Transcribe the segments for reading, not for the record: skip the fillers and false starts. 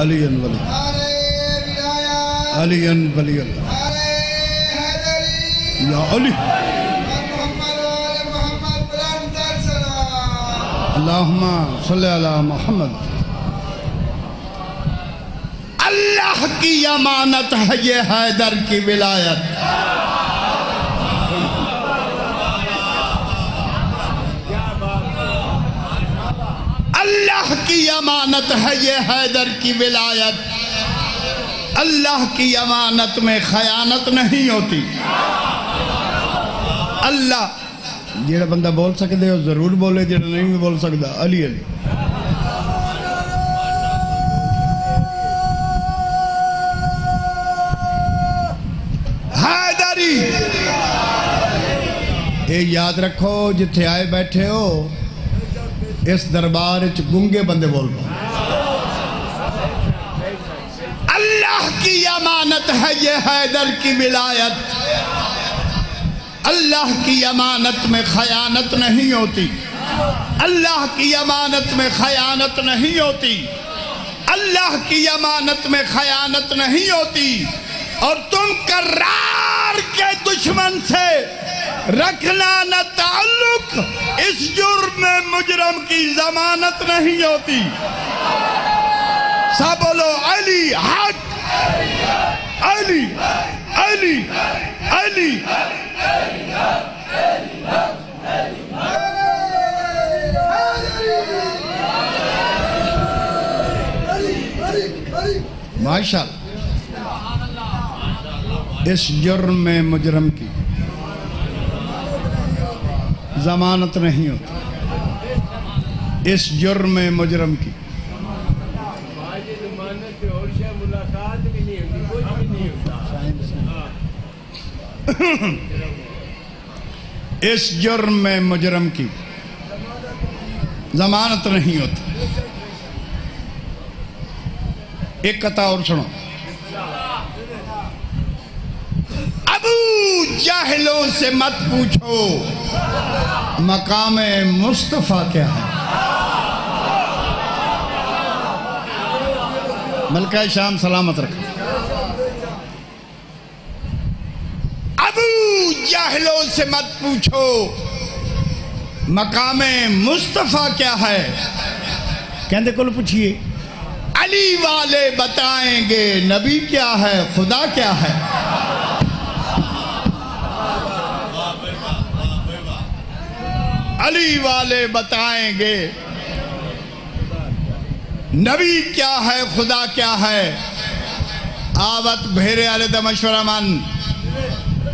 Alien वली alien वली या अली अल्लाहुम्मा सल्ली अला मुहम्मद। अल्लाह की अमानत है ये हैदर की विलायत। अल्लाह की अमानत है ये हैदर की विलायत। अल्लाह की अमानत में खयानत नहीं होती। अल्लाह जेड़ा बंदा बोल सकते हो जरूर बोले, जेड़ा नहीं भी बोल सकता अली अली। हैदरी ये याद रखो, जिथे आए बैठे हो इस दरबार च गूंगे बंदे बोल पाओ। अल्लाह की अमानत है ये हैदर की विलायत। अल्लाह की अमानत में खयानत नहीं होती। अल्लाह की अमानत में खयानत नहीं होती। अल्लाह की अमानत में खयानत नहीं होती। और तुम करार के दुश्मन से रखना न ताल्लुक, इस जुर्म में मुजरम की जमानत नहीं होती। सब बोलो अली हक, अली अली अली। माशाअल्लाह, इस जुर्म में मुजरम की जमानत नहीं होती। इस जुर्म में मुजरम की इस जुर्म में मुजरम की जमानत नहीं होती। एक कथा और सुनो। अबू जाहिलों से मत पूछो मकाम मुस्तफा क्या है। मलका शाम सलामत रखो। अबू जाहिलों से मत पूछो मकाम मुस्तफा क्या है। कहते को पूछिए, अली वाले बताएंगे नबी क्या है, खुदा क्या है। अली वाले बताएंगे नबी क्या है, खुदा क्या है। आवत भेरे आले द मशवरा मन।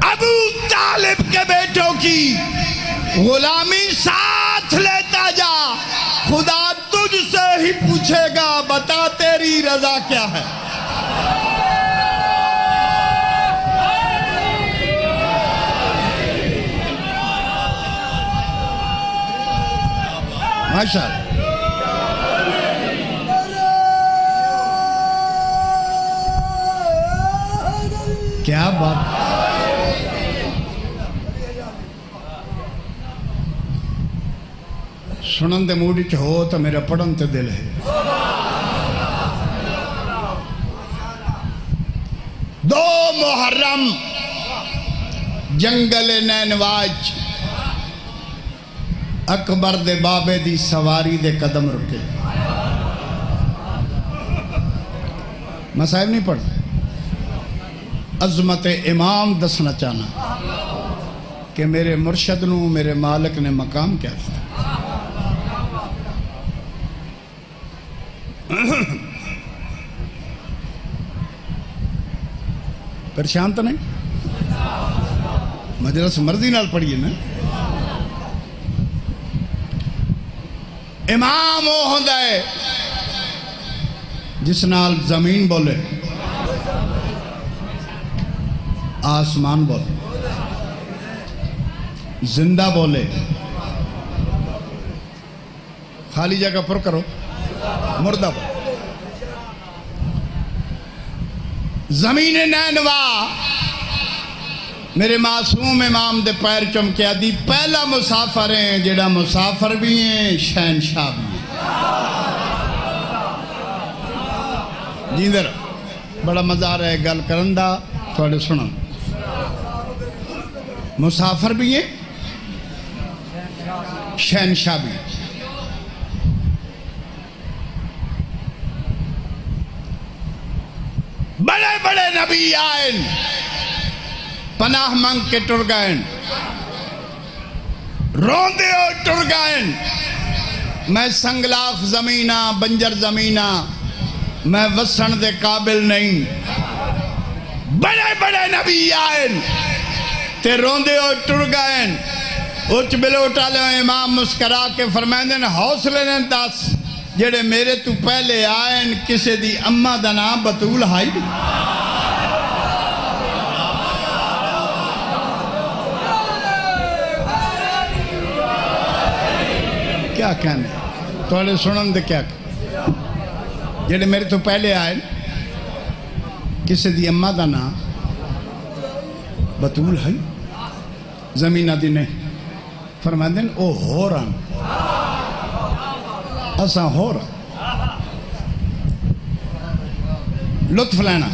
अबू तालिब के बेटों की गुलामी साथ लेता जा, खुदा तुझसे ही पूछेगा बता तेरी रजा क्या है। माशाअल्लाह, क्या बात। सुनन दे मूड च हो तो मेरा पढ़न ते दिल है। दो मुहर्रम जंगल नैनवाज अकबर दे बाबे दी सवारी दे कदम रुके। मैं साहिब नहीं पढ़, अजमत इमाम दसना चाहना कि मेरे मुर्शद नू मेरे मालिक ने मकाम क्या था। परेशान तो नहीं, मजलिस मर्जी नाल पढ़िए ना। इमाम वो होंदा है जिस नाल जमीन बोले, आसमान बोले, जिंदा बोले। खाली जगह पर करो, मुर्दा बोले। जमीन नैनवा मेरे मासूम इमाम दे पैर चमकिया दी पहला मुसाफर है, जेड़ा मुसाफर भी है शहनशाह भी है। जींदे रहो। बड़ा मज़ा आ रहा है गल करन दा, थोड़े सुनो। मुसाफिर भी है, शहनशाह भी। बड़े बड़े नबी आए, पनाह मंग के टुर गए, रोंदे और टुर गए। मैं संगलाफ जमीना, बंजर जमीना, मैं वसन दे काबिल नहीं। बड़े बड़े नबी आए ते रोंदे और टुर गए। उच बिलोटा ले इमाम मुस्करा के फरमाते हैं, हौसले ने दस जेड़े मेरे तू पहले आए, किसी दी अम्मा दा नाम बतूल हाई। क्या कहने थोड़े सुनन दे, क्या जेड़े मेरे तो पहले आए, किसी दी अम्मा दा नाम बतूल है, जमीना दी नहीं। फरमाते हैं ओ हो रहा, असा हो रहा। लुत्फ लेना।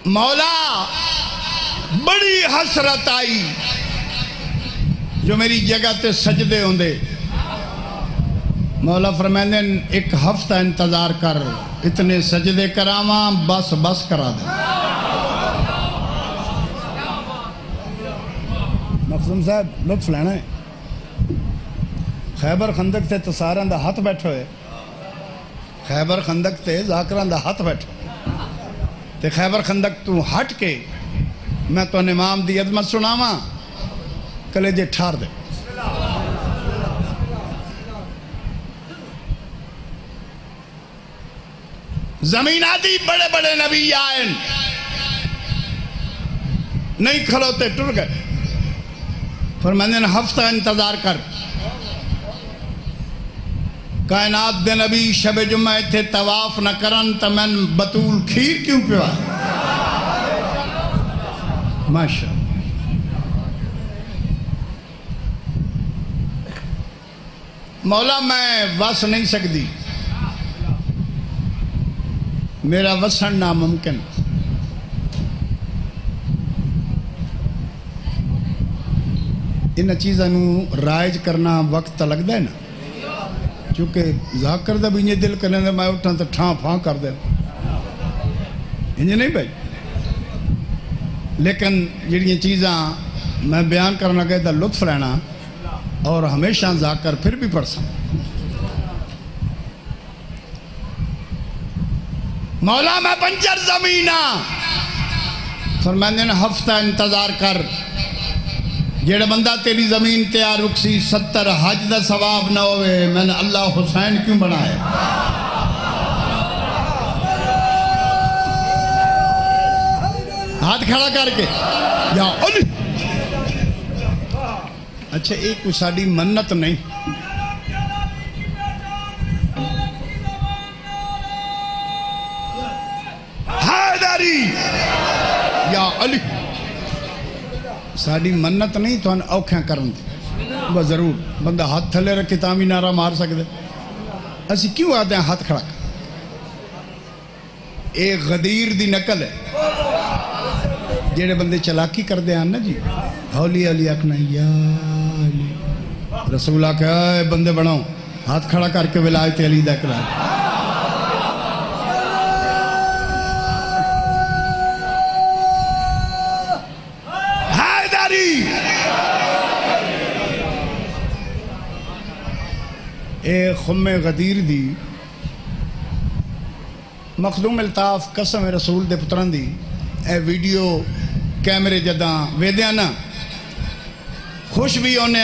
मौला बड़ी हसरत आई जो मेरी जगह ते सजदे होंदे। मौला फरमाते हैं एक हफ्ता इंतजार कर, इतने सजदे करावा, बस बस करा दे। मखदूम साहब लुत्फ लेना है। खैबर खंदक से तो सारे दा हथ बैठे हुए, खैबर खंदक से जाकरां दा हथ बैठे ते खैबर खंदक तू हट के मैं तो इमाम दी अजमत सुनावा, कलेजे ठार दे। जमीन आदि बड़े बड़े नबी आए, नहीं खलोते टुर गए। फिर मैंने हफ्ता इंतजार कर। कायनात दे नबी शबे जुम्मा इत्थे तवाफ न करन तो मैं बतूल खीर क्यों पिवा। माशा मौला मैं वस नहीं सकती, मेरा वसन नामुमकिन। इन चीज़ों राइज करना वक्त लगता है ना, क्योंकि जाकर दा भी इंज दिल करने मैं उठा तो ठां फां कर दे, इंज नहीं भाई। लेकिन जिहड़ियां चीज़ां मैं बयान करना गया तो लुत्फ लेना और हमेशा जाकर फिर भी पढ़ सा। मौला मैं बंजर जमीना, फरमाते हैं हफ्ता इंतजार कर। जेड़ा बंदा तेरी जमीन तैयार रुकसी 70 हज का सवाब न होवे, मैंने अल्लाह हुसैन क्यों बनाया। हाथ खड़ा करके या अली। अच्छा एक कोई साड़ी मन्नत नहीं, हैदरी या अली साड़ी मन्नत नहीं, तो औखियां करन दी बस जरूर। बंदा हाथ थले रखे तां भी नारा मार सकते। असी क्यों आते हैं हाथ खड़ा। एक गदीर दी नकल है, जेड़े बंदे चलाकी करते हैं ना जी, हौली हौली आखना या रसूल आख्या बंदे बनाओ, हाथ खड़ा करके विलायत अली दा करा। ए खुम्मे गदीर दी मखदूम अल्ताफ कसम रसूल दे पुत्रां दी ए वीडियो कैमरे जदा वेदे ना खुश भी होने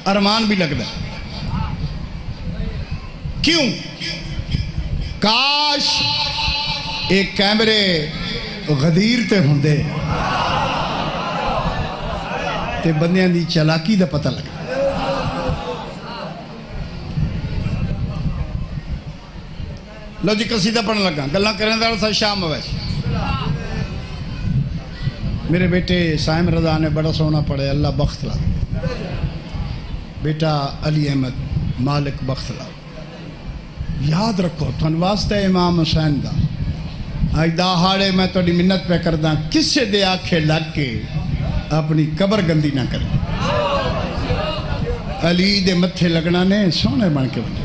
अरमान भी लगता। क्यों? काश एक कैमरे गदीर ते होंदे ते बंदियां दी चलाकी दा पता लगता। लो जी कसीदा पढ़न लगा, गल्लां करने दा सा शाम वैसे। मेरे बेटे साइम रजा ने बड़ा सोना पढ़े, अल्लाह बख्त ला। बेटा अली अहमद मालिक बख्त ला। याद रखो तुम वास्ते इमाम हुसैन दा अज दहाड़े मैं थोड़ी मिन्नत पे करदा किसे दे आखे लग के अपनी कबर गंदी ना करे। अली दे मत्थे लगना ने सोहने बन के बने।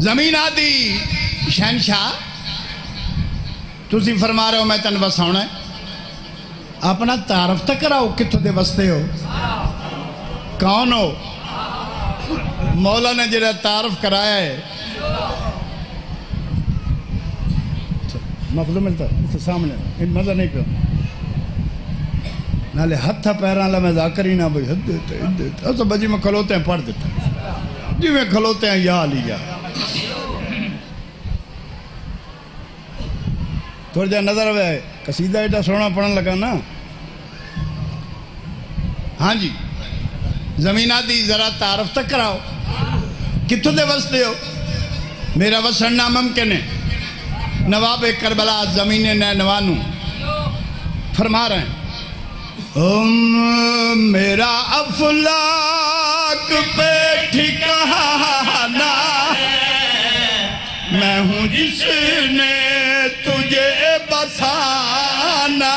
जमीन आदि शहनशाह तुसी फरमा रहे हो मैं तेन वसाउना है, अपना तारफ तक कराओ कितों दे वसते हो, कौन हो। मौला ने जरा तारफ कराया है मफलू मिलता इससे सामने मजा नहीं करो नाले हथ पैर वाला मैं जाकर ही ना भाई हद देते तो बजी में खलोते हैं पढ़ देते जिमें खलोते हैं या लिया थोड़ा जा नजर आवे कसीदा एडा सोना पढ़न लगा ना। हाँ जी जमीना दी जरा तारफ तक कराओ कितों दे वसते हो। मेरा वसन नामुमकिन है। नवाब करबला जमीन नैनवानू फरमा रहे हैं मेरा अफलाक पे ठिकाना मैं हूँ जिसने तुझे बसाना।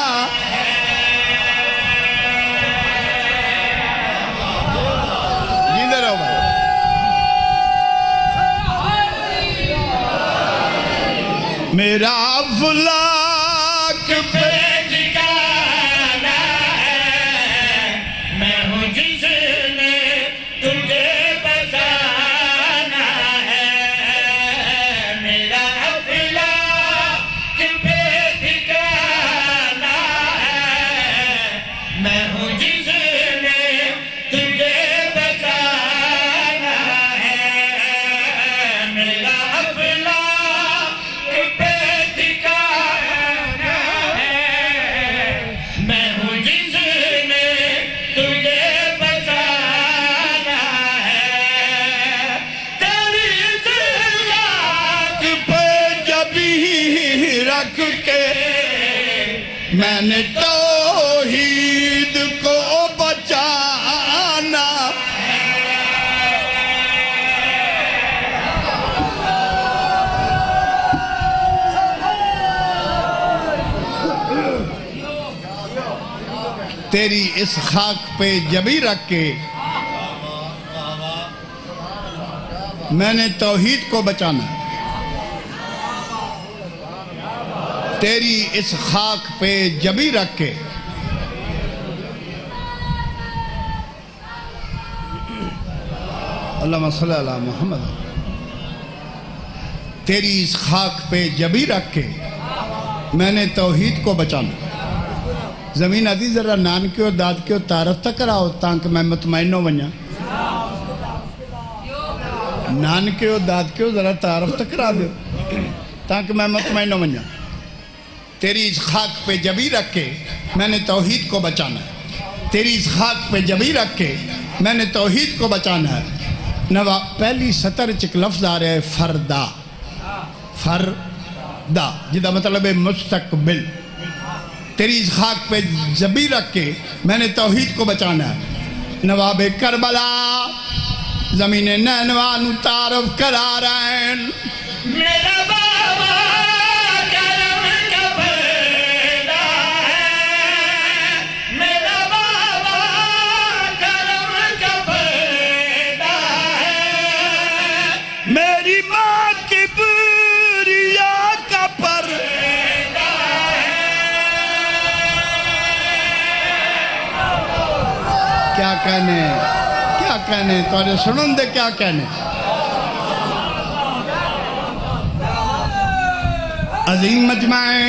जीते रहो भाई। मेरा अफलाक पे ठिकाना है मैं हूँ जिसने तुझे बसाना है। मेरा अफलाक पे ठिकाना है मैं हूँ जिसने तुझे बसाना है। मेरा मैंने तौहीद को बचाना। तेरी इस खाक पे जबी रख के मैंने तौहीद को बचाना। तेरी इस खाक पे जबी रख के अल्लाहुम्मा सल्ली अला मुहम्मद। तेरी इस खाक पे जबी रख के मैंने तौहीद को बचाना। जमीन अदी जरा नान के दाद के तारफ तक कराओ ताकि मैं मुतमईनो वञा। नान के दाद के जरा तारफ तक करा दो ताकि मैं मुतमईनो वञा। तेरी इस खाक पे जबी रख के मैंने तौहीद को बचाना है। तेरी इस खाक पे जबी रख के मैंने तौहीद को बचाना है। नवा पहली सतर च एक लफ्ज आ रहा है फरदा। फरदा जिदा मतलब है मुस्तकबिल। तेरी इस खाक पे जबी रख के मैंने तौहीद को बचाना है। नवाब करबला जमीन नैनवानू तारफ करा रहे हैं। मेरा बाबा क्या कहने तुझे सुनन दे क्या कहने। अजीम मजमाए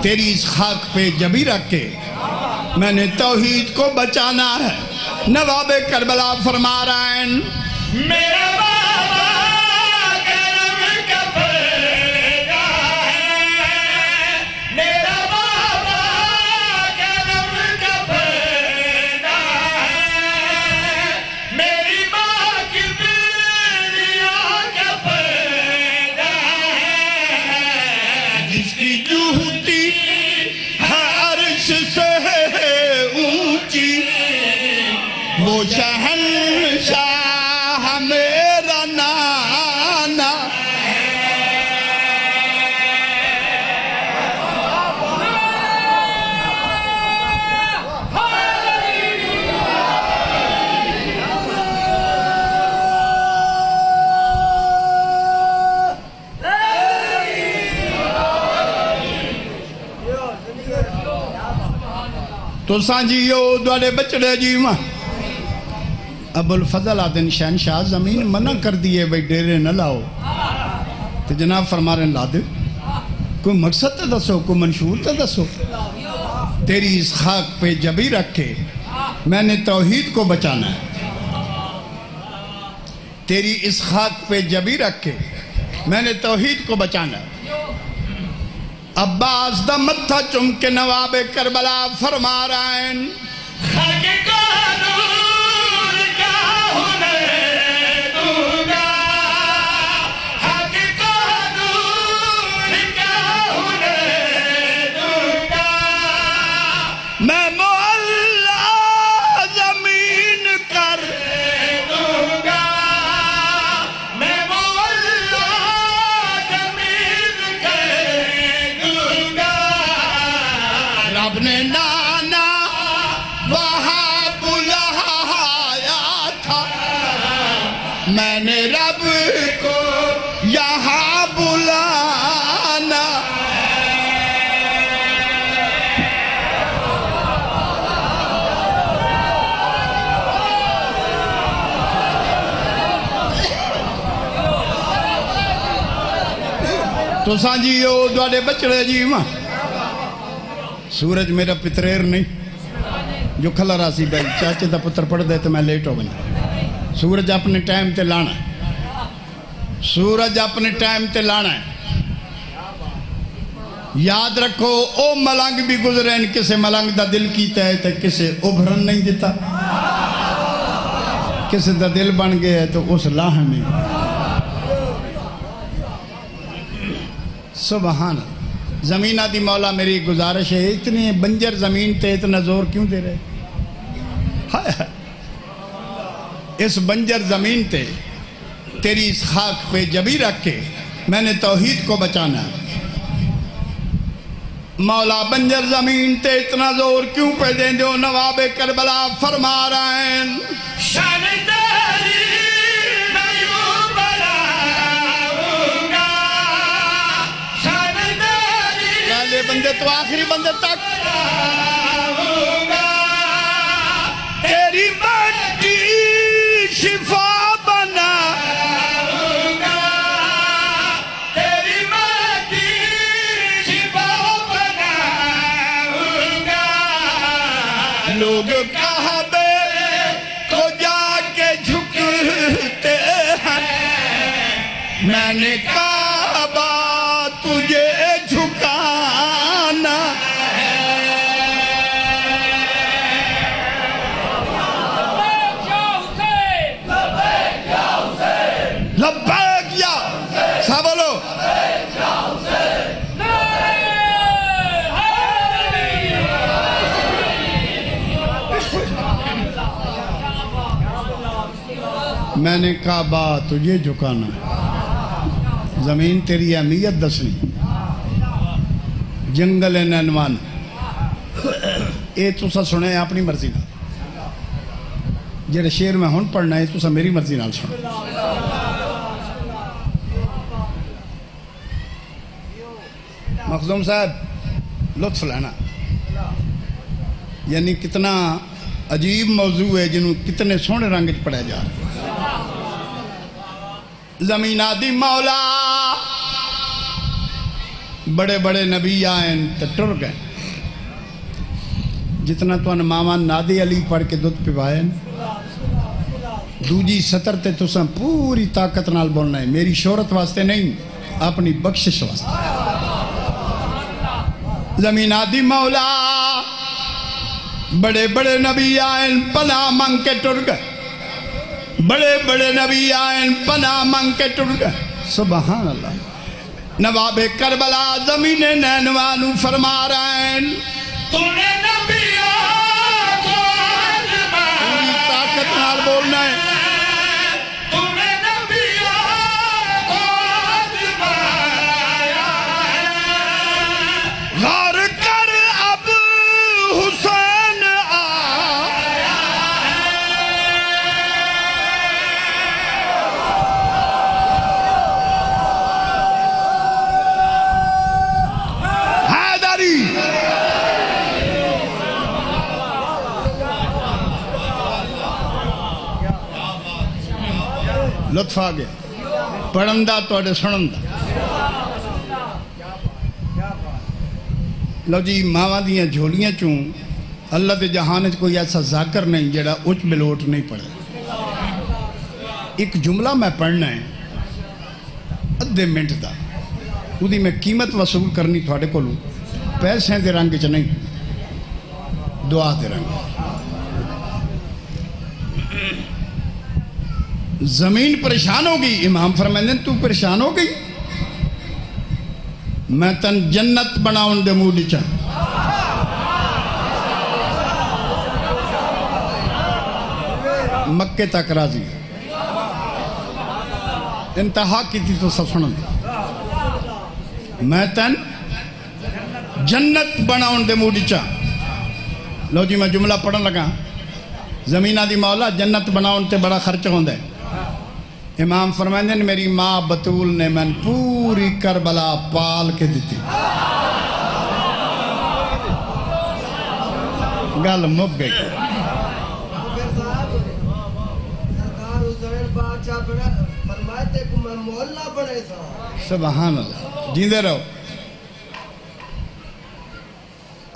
तेरी इस खाक पे जबी रख के मैंने तौहीद को बचाना है। नवाब करबला फरमा रहे हैं मेरा से तो जियो द्वारे बचड़े जीवा। अबुल फजल आदिन शहनशाह जमीन मना कर दिए भाई डेरे न लाओ, तो जनाब फरमा रहे ला दो। कोई मकसद तो दसो, कोई मंशूर तो दसो। तेरी इस खाक पे जबी रख के मैंने तौहीद को बचाना है। तेरी इस खाक पे जबी रख के मैंने तौहीद को बचाना है। अब्बास दा मत्था चुम के नवाबे करबला फरमा रहा है, मैं मोहल्ला जमीन कर दूंगा, मैं मोहल्ला जमीन कर दूंगा। रब ने नाना वहाँ बुलाया था, मैंने रब को यहाँ बुलाना। तो जियो द्वारे बचड़े जीवा। सूरज मेरा पितरेर नहीं जो खला रासी भाई चाचे का पुत्र पढ़ दे तो मैं लेट हो गई। सूरज अपने टाइम ते लाना, सूरज अपने टाइम ते लाना है। याद रखो ओ मलंग भी गुजरे, किसे मलंग का दिल कीता है तो किसे उभरन नहीं दिता, किसे का दिल बन गया है तो उस लाह में। सुभान जमीन आदि मौला मेरी गुजारिश है, इतनी बंजर जमीन ते इतना जोर क्यों दे रहे? हाय हाय, इस बंजर जमीन ते तेरी इस खाक पे जबी रख के मैंने तौहीद को बचाना। मौला बंजर जमीन ते इतना जोर क्यों पे दे दो? नवाबे करबला फरमा रहे हैं, बंदे तो आखिरी बंदे तक तेरी मट्टी शिफा बना, तेरी मट्टी शिफा बना। लोग कहबे को जाके झुकते हैं, मैंने काबा तुझे झुकाना। लब्बैक या सब बोलो। मैंने काबा तुझे झुकाना, जमीन तेरी अहमियत दसनी। जंगल नैनवान ये तुसा सुने अपनी मर्जी ना, जेड़े शेर मैं हुण पढ़ना है तुसा मेरी मर्जी नाल सुनो। मखदूम साहब लुत्फ लेना, यानी कितना अजीब मौजू है जिन्हों कितने सोहने रंग च पढ़ाया जा रहा। जमीना दी मौला बड़े बड़े नबी आए तो टुर गए। जितना तुम मामा नादे अली पढ़ के दुध पिवाए, दूजी सतर ते तुसा पूरी ताकत नाल बोलना है, मेरी शोहरत वास्ते नहीं, अपनी बख्शिश वास्ते। जमीना दी मौला बड़े बड़े नबी आए पनाह मंग के टुर गए, बड़े बड़े नबी आए पनाह मंग के टुर गए। सुभान अल्लाह। नवाबे करबला ज़मीने नैनवानू फरमा रहे हैं, तूने नबियों को पूरी ताकत नाल बोलना है, तूने नबियों को आज़माया है। गौर कर अब हुसैन आया लुत्फ आ गया पढ़न दा तुहाडे सुनन दा। लो जी मावां दियां झोलियां चूं अल्लाह के जहान च कोई ऐसा जाकर नहीं जड़ा उच बिलोट नहीं पढ़े। एक जुमला मैं पढ़ना है अद्धे मिनट का, उसकी मैं कीमत वसूल करनी थोड़े को पैसे के रंग च नहीं, दुआ के रंग। जमीन परेशान हो गई, इमाम फरमाते तू परेशान हो गई, मैं तन जन्नत बनाउन दे मूड च। मक्के तक राजी इंतहा की थी तो सुन, मैं तन जन्नत बनाउन दे मूड च। लो जी मैं जुमला पढ़न लगा, जमीना दी मौला जन्नत बनाउन ते बड़ा खर्च होंदा है। इमाम फरमाते हैं मेरी माँ बतूल ने मैंने पूरी करबला पाल के दी। गल मुक गई। सुभान अल्लाह, जींदे रहो।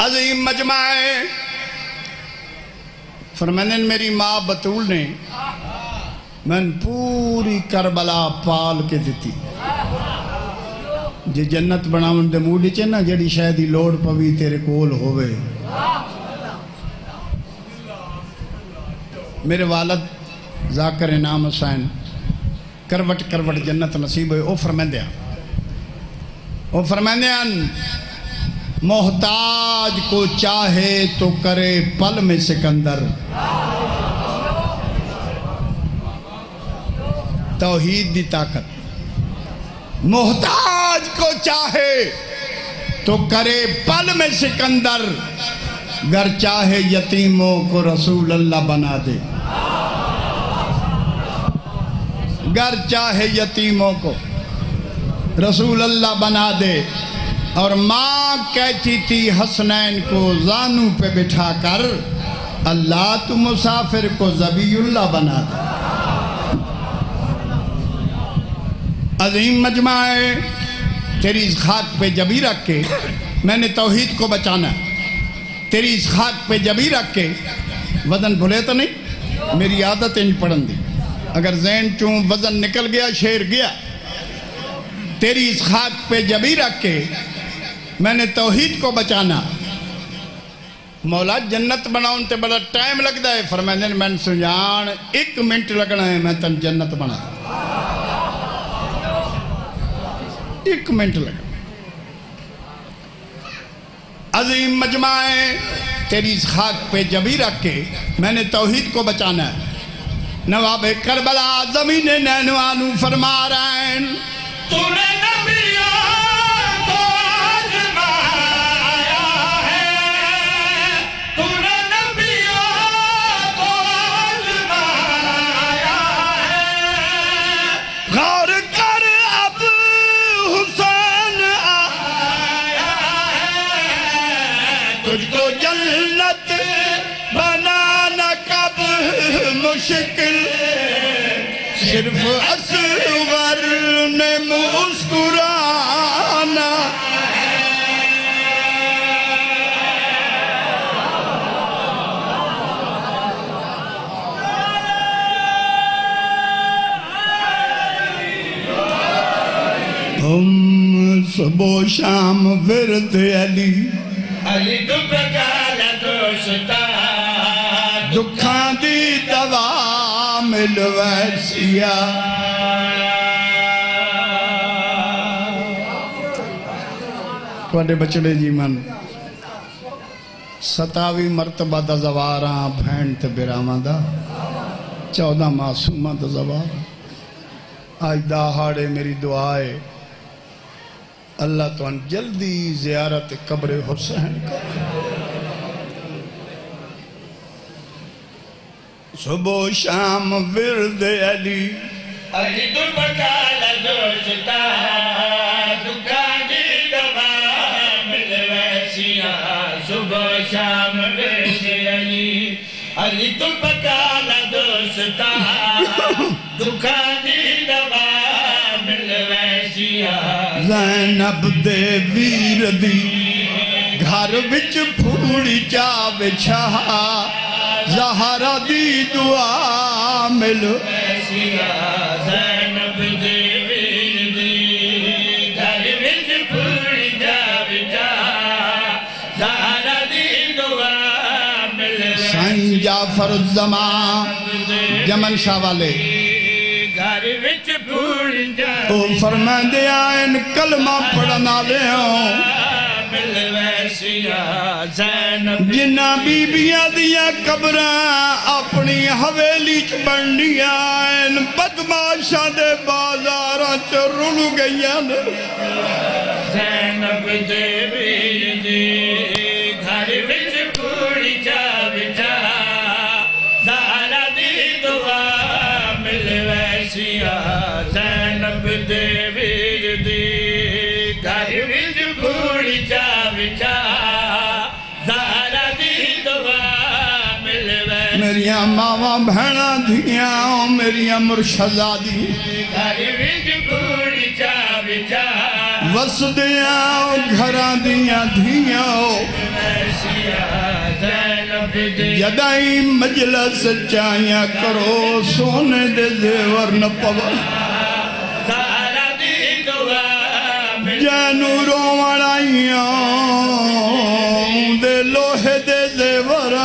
अज़ीम मजमाए फरमाते हैं मेरी माँ बतूल ने मैं पूरी करबला पाल के दी। जे जन्नत बनावन दे मूड च ना जड़ी शायद ही लोड़ पवी तेरे कोल होवे। मेरे वालद जाकर इनाम हुसैन करवट करवट जन्नत नसीब हुए। वो फरमांदे मोहताज को चाहे तो करे पल में सिकंदर। तौहीद दी ताकत। मोहताज को चाहे तो करे पल में सिकंदर, गर चाहे यतीमों को रसूल अल्लाह बना दे। गर चाहे यतीमों को रसूल अल्लाह बना दे। और माँ कहती थी हसनैन को जानू पे बिठा कर, अल्लाह तू मुसाफिर को ज़बीउल्लाह बना दे। अजीम मजमाए तेरी इस खाक पे जबी रख के मैंने तौहीद को बचाना। तेरी इस खाक पे जबी रख के वजन भूले तो नहीं, मेरी आदत इंज पढ़न दी। अगर जहन चूं वजन निकल गया शेर गया। तेरी इस खाक पे जबी रख के मैंने तौहीद को बचाना। मौला जन्नत बनाउन ते बड़ा टाइम लगता है। फरमाते हैं मैं सुजान 1 मिनट लगना है मैं तन जन्नत बना। 1 मिनट लगा। अजीम मजमाए तेरी इस खाक पे जबी रख के मैंने तौहीद को बचाना है। नवाब करबला ज़मीन नैनवानू फरमा रहे हैं, तूने नबियों को आज़माया है, तूने नबियों को आज़माया है। गौर कर अब हुसैन आया है, तुझको जन्नत बनाना कब मुश्किल, सिर्फ असगर ने मुस्कुराना। हम सुबह शाम विरद अली अली दुखा दी दवा मिलवैसिया। बचड़े जी मन 27 मरतबा दा जवारा भैन ते बिरावां दा 14 मासूमा दा जवारा। आज दहाड़े मेरी दुआ है अल्लाह तुहान जल्दी ज़ियारत कब्र हुसैन कर। सुबह शाम विरद अली अली दुबकाला दोस्ता दुखा दी दवा मिलवैसिया। सुबह शाम विरद अली दुबकाला दोस्ता दुखा ज़ैनब दे वीर दी घर विच फूड़ी चा विछा ज़हरा दी दुआ मिल ज़ैनब दे वीर दी घर विच फूड़ी चा विछा ज़हरा दी दुआ मिल साईं जाफर ज़मान जमन शाह वाले घर विच फूड़ी चा ओ फरमांदे आन कलमा पढ़न वाले हो जिन्ना बीबियां दियां कब्रां अपनी हवेली च बंडियां बदमाशां दे बाजारां च रुल गईयां ज़ैनब दे वीर दी घर विच फूड़ी चा विछा ज़हरा दी दुआ मिल वैसिया ज़ैनब दे वीर दी घर विच फूड़ी चा विछा ज़हरा दी दुआ मिल वैसिया मेरिया मावा भैणा धियां मेरिया मुर्शदा दी घर विच फूड़ी चा विछा वसदियां घरां दियां धियां जदाई मजलस चाया करो सोने दे जेवर न पवा जानू रोवण आइयां दे लोहे दे जेवर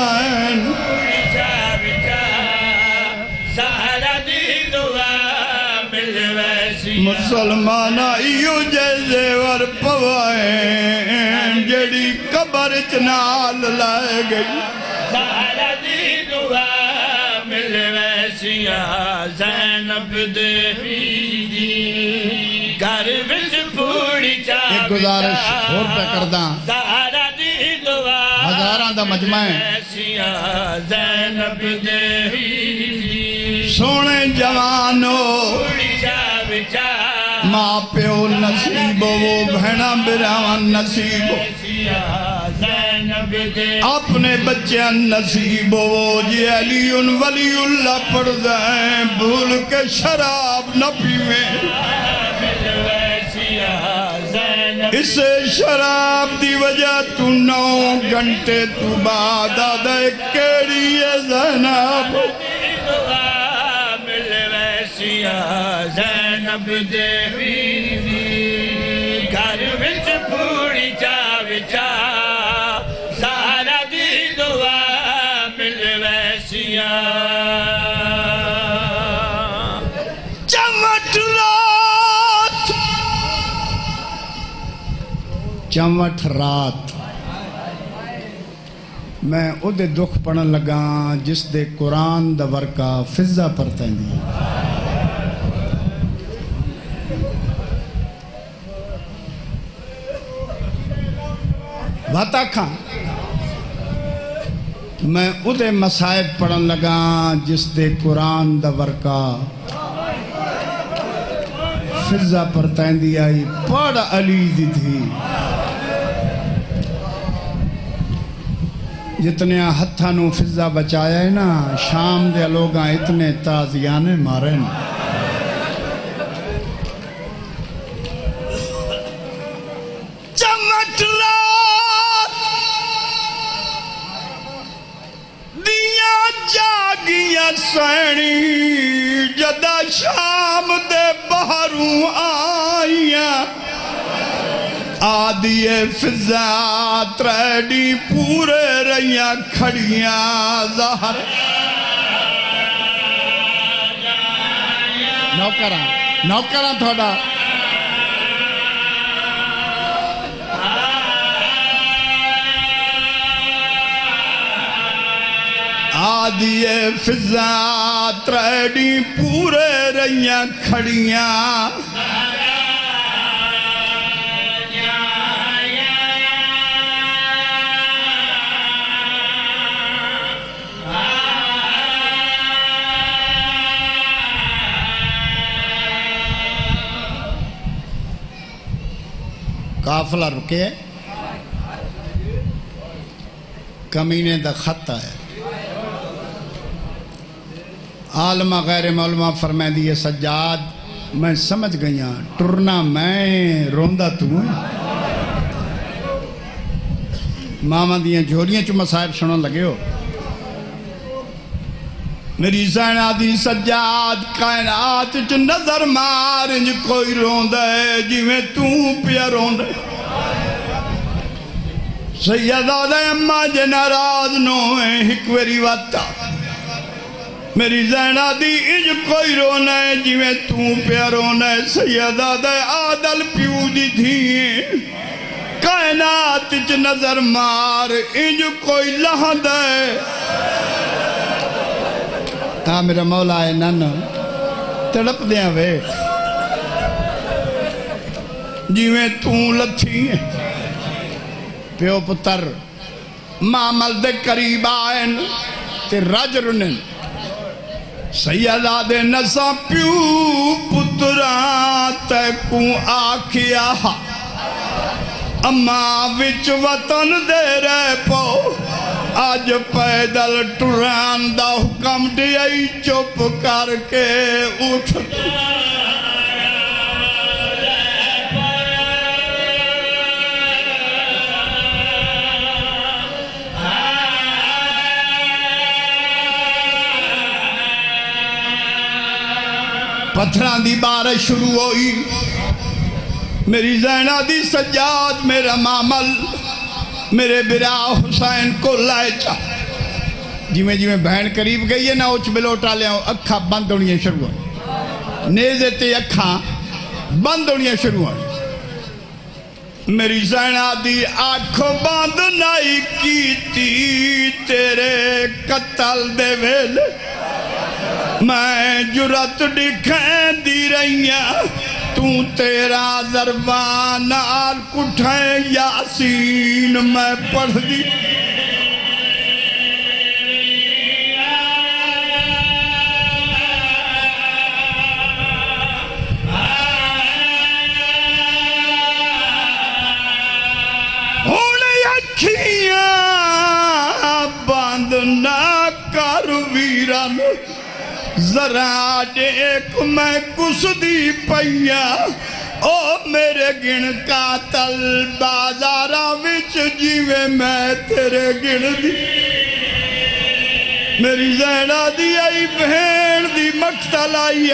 मुसलमान इो जे जेवर पवाए जड़ी कबर च नाल लाए गई ज़हरा दी दुआ मिल वैसिया ज़ैनब दे दी घर विच फूड़ी चा गुजारिश होर पे करदा ज़हरा दी दुआ हज़ारां दा मजमा है ज़ैनब दे सोने जवानो माँ प्यो नसीबो वो भैना बिरावा नसीबो अपने बच्चे नसीबो जी अलीउन वलीउल्लाह पढ़दा है भूल के शराब न पीवे इसे शराब दी वजह तू 9 घंटे तू बाद आदा केड़ी है ज़ैनब ज़ैनब दे घर विच फूड़ी चा विछा ज़हरा दी दुआ मिल वैसिया चमट रात मैं उदे दुख पढ़न लगा जिस दे कुरान दा वर्का फिजा परतंदी वाता खां मैं उदे मसाइब पढ़न लगा जिस दे कुरान दा वर्का फिजा परतंदी आई पढ़ अली दी थी जितने हथा नू फिजा बचाया है ना शाम दे लोग इतने ताजियाने मारे न सैनी जदा शाम दे बहरू आइया आदिए फिजा त्रैडी पूरे रहिया खड़िया ज़हर नौकरा थोड़ा आदिए फिजा त्रैडी पूरे रहिया खड़िया काफिला रुके कमीने दा खत है आलमा गैर मौलमा फरमांदी है सज्जाद मैं समझ गई हाँ टुरना मैं रोंदा तू मामा दियां झोलियां च मसायब सुनन लगे हो मेरी ज़ैना दी सज्जाद कायनात च नजर मार इंज कोई रोंदा है जिवें तू पिया रोंदा सैयदा दे अम्मा जे नाराज नो है एक बारी वाता मेरी ज़ैना दी इंज कोई रोना है जिवें तू पिया रोना है सैयदा दे आदल प्यू दी थी कायनात च नजर मार इंज कोई लहंदा है हाँ मेरा मौला है नाना तड़प दिया वे जिवें तू लथी प्यो पुत्र मामल दे करीब आए ते रज रुनन सैयदा दे नसा प्यू पुत्रा तैकू आखिया अम्मा विच वतन दे रह पो अज पैदल टुरान दा हुक्म दियाई चुप करके उठ पत्थरां दी बारिश शुरू हुई मेरी ज़ैना दी सज्जाद मेरा मामल मेरे बिरा हुसैन को लाए चा जिमें जिमें बहन करीब गई है ना उच बिलोटा लिया अखा बंद होनी शुरू हो नेज़े ते अखा बंद होनी शुरू हो मेरी ज़ैना दी अख बंद नहीं की तेरे कत्ल दे वेले मैं जुरत दिखेंदी रही तू तेरा ज़रबान नाल कुठे यासीन मैं पढ़ दी हुण अखियां बंद ना कर वीरन जरा देख मैं कुसदी पैया ओ मेरे गिण कातल बाजारा विच जीवे मैं तेरे गिण दी मेरी ज़ैना दी आई बहन दी मक्तल आई